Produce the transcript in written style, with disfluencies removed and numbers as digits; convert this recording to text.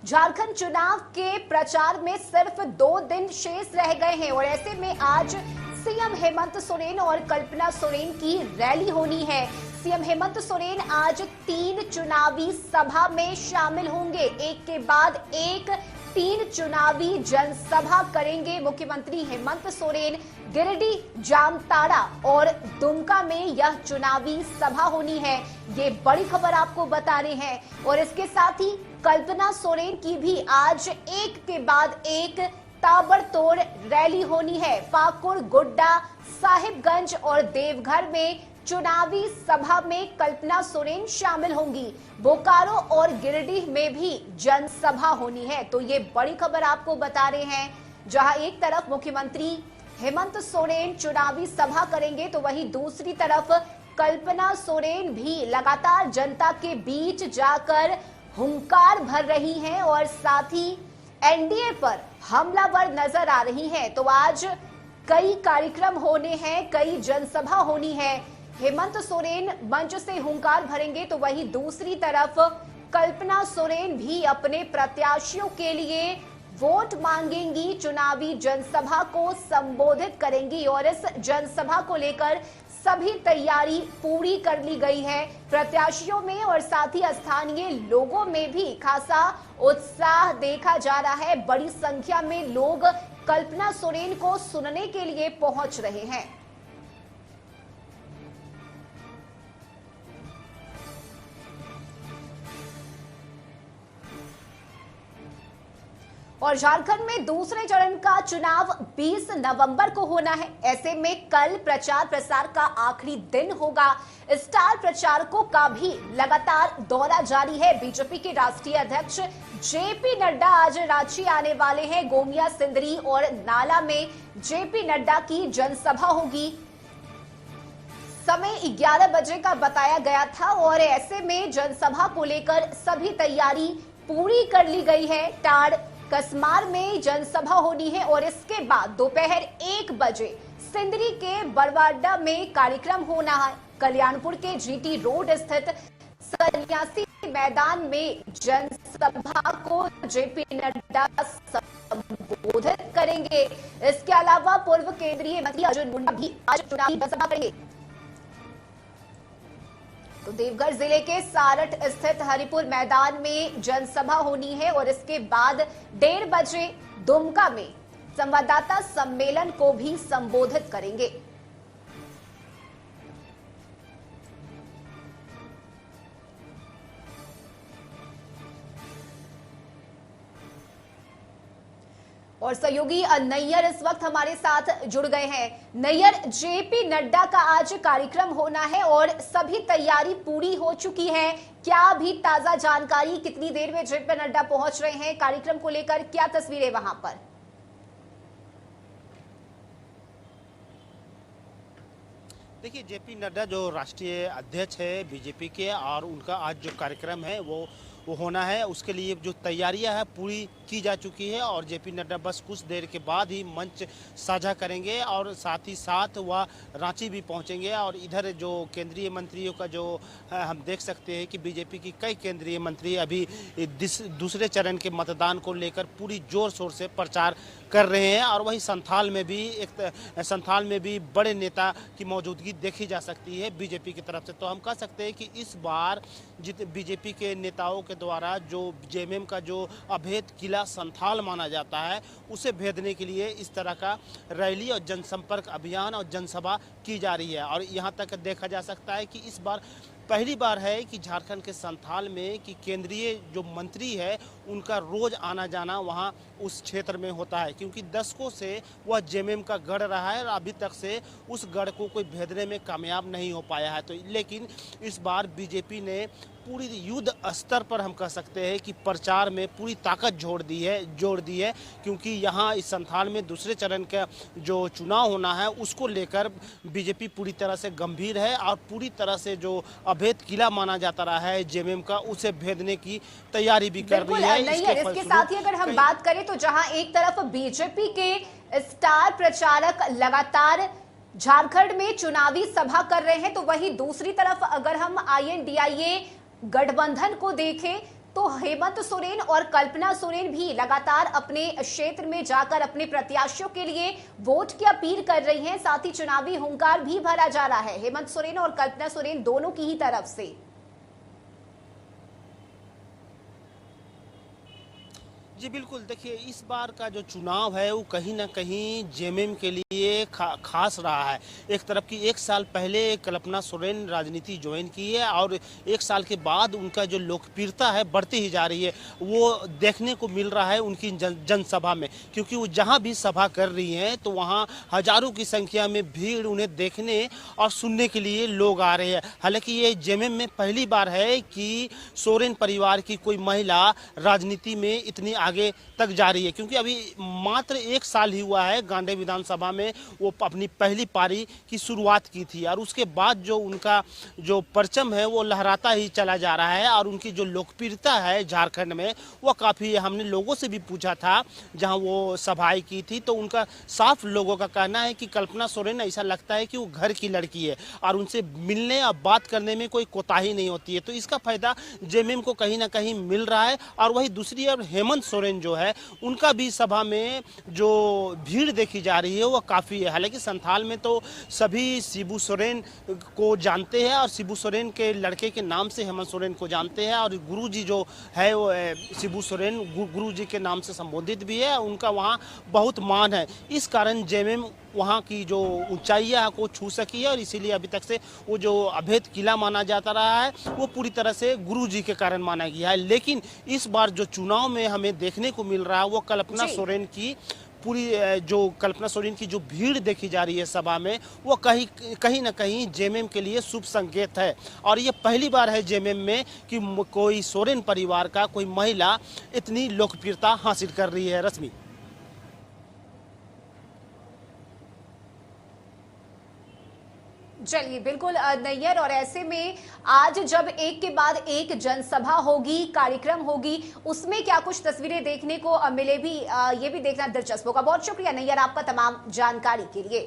झारखंड चुनाव के प्रचार में सिर्फ 2 दिन शेष रह गए हैं और ऐसे में आज सीएम हेमंत सोरेन और कल्पना सोरेन की रैली होनी है। सीएम हेमंत सोरेन आज 3 चुनावी सभा में शामिल होंगे। एक के बाद एक 3 चुनावी जनसभा करेंगे। मुख्यमंत्री हेमंत सोरेन गिरिडीह, जामताड़ा और दुमका में यह चुनावी सभा होनी है। ये बड़ी खबर आपको बता रहे हैं। और इसके साथ ही कल्पना सोरेन की भी आज एक के बाद एक ताबड़तोड़ रैली होनी है। पाकुड़, गोड्डा, साहिबगंज और देवघर में चुनावी सभा में कल्पना सोरेन शामिल होंगी। बोकारो और गिरिडीह में भी जनसभा होनी है। तो ये बड़ी खबर आपको बता रहे हैं। जहां एक तरफ मुख्यमंत्री हेमंत सोरेन चुनावी सभा करेंगे तो वहीं दूसरी तरफ कल्पना सोरेन भी लगातार जनता के बीच जाकर हुंकार भर रही हैं और साथ ही एनडीए पर हमलावर नजर आ रही हैं। तो आज कई कार्यक्रम होने हैं, कई जनसभा होनी है। हेमंत सोरेन मंच से हुंकार भरेंगे तो वहीं दूसरी तरफ कल्पना सोरेन भी अपने प्रत्याशियों के लिए वोट मांगेंगी, चुनावी जनसभा को संबोधित करेंगी और इस जनसभा को लेकर सभी तैयारी पूरी कर ली गई है। प्रत्याशियों में और साथ ही स्थानीय लोगों में भी खासा उत्साह देखा जा रहा है। बड़ी संख्या में लोग कल्पना सोरेन को सुनने के लिए पहुंच रहे हैं। और झारखंड में दूसरे चरण का चुनाव 20 नवंबर को होना है। ऐसे में कल प्रचार प्रसार का आखिरी दिन होगा। स्टार प्रचारकों का भी लगातार दौरा जारी है। बीजेपी के राष्ट्रीय अध्यक्ष जेपी नड्डा आज रांची आने वाले हैं। गोमिया, सिंदरी और नाला में जेपी नड्डा की जनसभा होगी। समय 11 बजे का बताया गया था और ऐसे में जनसभा को लेकर सभी तैयारी पूरी कर ली गई है। टाड़ कसमार में जनसभा होनी है और इसके बाद दोपहर 1 बजे सिंदरी के बरवाडा में कार्यक्रम होना है। कल्याणपुर के जीटी रोड स्थित सन्यासी मैदान में जनसभा को जेपी नड्डा संबोधित करेंगे। इसके अलावा पूर्व केंद्रीय मंत्री अर्जुन मुंडा भी आज चुनावी जनसभा करेंगे। तो देवघर जिले के सारठ स्थित हरिपुर मैदान में जनसभा होनी है और इसके बाद 1:30 बजे दुमका में संवाददाता सम्मेलन को भी संबोधित करेंगे। और सहयोगी नैयर इस वक्त हमारे साथ जुड़ गए हैं। नैयर, जेपी नड्डा का आज कार्यक्रम होना है और सभी तैयारी पूरी हो चुकी है। क्या अभी ताजा जानकारी, कितनी देर में जेपी नड्डा पहुंच रहे हैं, कार्यक्रम को लेकर क्या तस्वीरें वहां पर? देखिए, जेपी नड्डा जो राष्ट्रीय अध्यक्ष है बीजेपी के, और उनका आज जो कार्यक्रम है वो होना है, उसके लिए जो तैयारियां हैं पूरी की जा चुकी है। और जेपी नड्डा बस कुछ देर के बाद ही मंच साझा करेंगे और साथ ही साथ वह रांची भी पहुंचेंगे। और इधर जो केंद्रीय मंत्रियों का जो हम देख सकते हैं कि बीजेपी की कई केंद्रीय मंत्री अभी दूसरे चरण के मतदान को लेकर पूरी जोर शोर से प्रचार कर रहे हैं। और वहीं संथाल में भी बड़े नेता की मौजूदगी देखी जा सकती है बीजेपी की तरफ से। तो हम कह सकते हैं कि इस बार बीजेपी के नेताओं के द्वारा जो जेएमएम का जो अभेद किला संथाल माना जाता है, उसे भेदने के लिए इस तरह का रैली और जनसंपर्क अभियान और जनसभा की जा रही है। और यहाँ तक देखा जा सकता है कि इस बार पहली बार है कि झारखंड के संथाल में कि केंद्रीय जो मंत्री है उनका रोज आना जाना वहां उस क्षेत्र में होता है, क्योंकि दशकों से वह जेएमएम का गढ़ रहा है और अभी तक से उस गढ़ को कोई भेदने में कामयाब नहीं हो पाया है। तो लेकिन इस बार बीजेपी ने पूरी युद्ध स्तर पर हम कह सकते हैं कि प्रचार में पूरी ताकत जोड़ दी है, क्योंकि यहाँ इस संथाल में दूसरे चरण का जो चुनाव होना है उसको लेकर बीजेपी पूरी तरह से गंभीर है और पूरी तरह से जो अभेद किला माना जाता रहा है जेएमएम का, उसे भेदने की तैयारी भी कर रही है। इसके साथ ही अगर हम बात करें तो जहां एक तरफ बीजेपी के स्टार प्रचारक लगातार झारखंड में चुनावी सभा कर रहे हैं, तो वहीं दूसरी तरफ अगर हम आईएनडीआईए गठबंधन को देखें तो हेमंत सोरेन और कल्पना सोरेन भी लगातार अपने क्षेत्र में जाकर अपने प्रत्याशियों के लिए वोट की अपील कर रही हैं। साथ ही चुनावी हुंकार भी भरा जा रहा है हेमंत सोरेन और कल्पना सोरेन दोनों की ही तरफ से। जी बिल्कुल, देखिए इस बार का जो चुनाव है वो कहीं ना कहीं जेएमएम के लिए खास रहा है। एक तरफ की 1 साल पहले कल्पना सोरेन राजनीति ज्वाइन की है और 1 साल के बाद उनका जो लोकप्रियता है बढ़ती ही जा रही है। वो देखने को मिल रहा है उनकी जनसभा में, क्योंकि वो जहाँ भी सभा कर रही हैं तो वहाँ हजारों की संख्या में भीड़ उन्हें देखने और सुनने के लिए लोग आ रहे हैं। हालांकि ये जेएमएम में पहली बार है कि सोरेन परिवार की कोई महिला राजनीति में इतनी आगे तक जा रही है, क्योंकि अभी मात्र 1 साल ही हुआ है। गांधी विधानसभा में वो अपनी पहली पारी की शुरुआत की थी और उसके बाद जो उनका जो परचम है वो लहराता ही चला जा रहा है और उनकी जो लोकप्रियता है झारखंड में वो काफ़ी, हमने लोगों से भी पूछा था जहां वो सभाएं की थी तो उनका साफ लोगों का कहना है कि कल्पना सोरेन ऐसा लगता है कि वो घर की लड़की है और उनसे मिलने और बात करने में कोई कोताही नहीं होती है। तो इसका फायदा जेएमएम को कहीं ना कहीं मिल रहा है। और वही दूसरी ओर हेमंत सोरेन जो है उनका भी सभा में जो भीड़ देखी जा रही है वो काफ़ी है। हालांकि संथाल में तो सभी शिबू सोरेन को जानते हैं और शिबू सोरेन के लड़के के नाम से हेमंत सोरेन को जानते हैं और गुरुजी जो है वो शिबू सोरेन गुरुजी के नाम से संबोधित भी है, उनका वहाँ बहुत मान है। इस कारण जेएमएम वहाँ की जो ऊंचाइयाँ को छू सकी है और इसीलिए अभी तक से वो जो अभेद किला माना जाता रहा है वो पूरी तरह से गुरुजी के कारण माना गया है। लेकिन इस बार जो चुनाव में हमें देखने को मिल रहा है वो कल्पना सोरेन की कल्पना सोरेन की जो भीड़ देखी जा रही है सभा में वो कहीं ना कहीं जेएमएम के लिए शुभ संकेत है। और ये पहली बार है जेएमएम में कि कोई सोरेन परिवार का कोई महिला इतनी लोकप्रियता हासिल कर रही है। रश्मि, चलिए बिल्कुल नैयर, और ऐसे में आज जब एक के बाद एक जनसभा होगी, कार्यक्रम होगी, उसमें क्या कुछ तस्वीरें देखने को मिले भी ये भी देखना दिलचस्प होगा। बहुत शुक्रिया नैयर आपका तमाम जानकारी के लिए।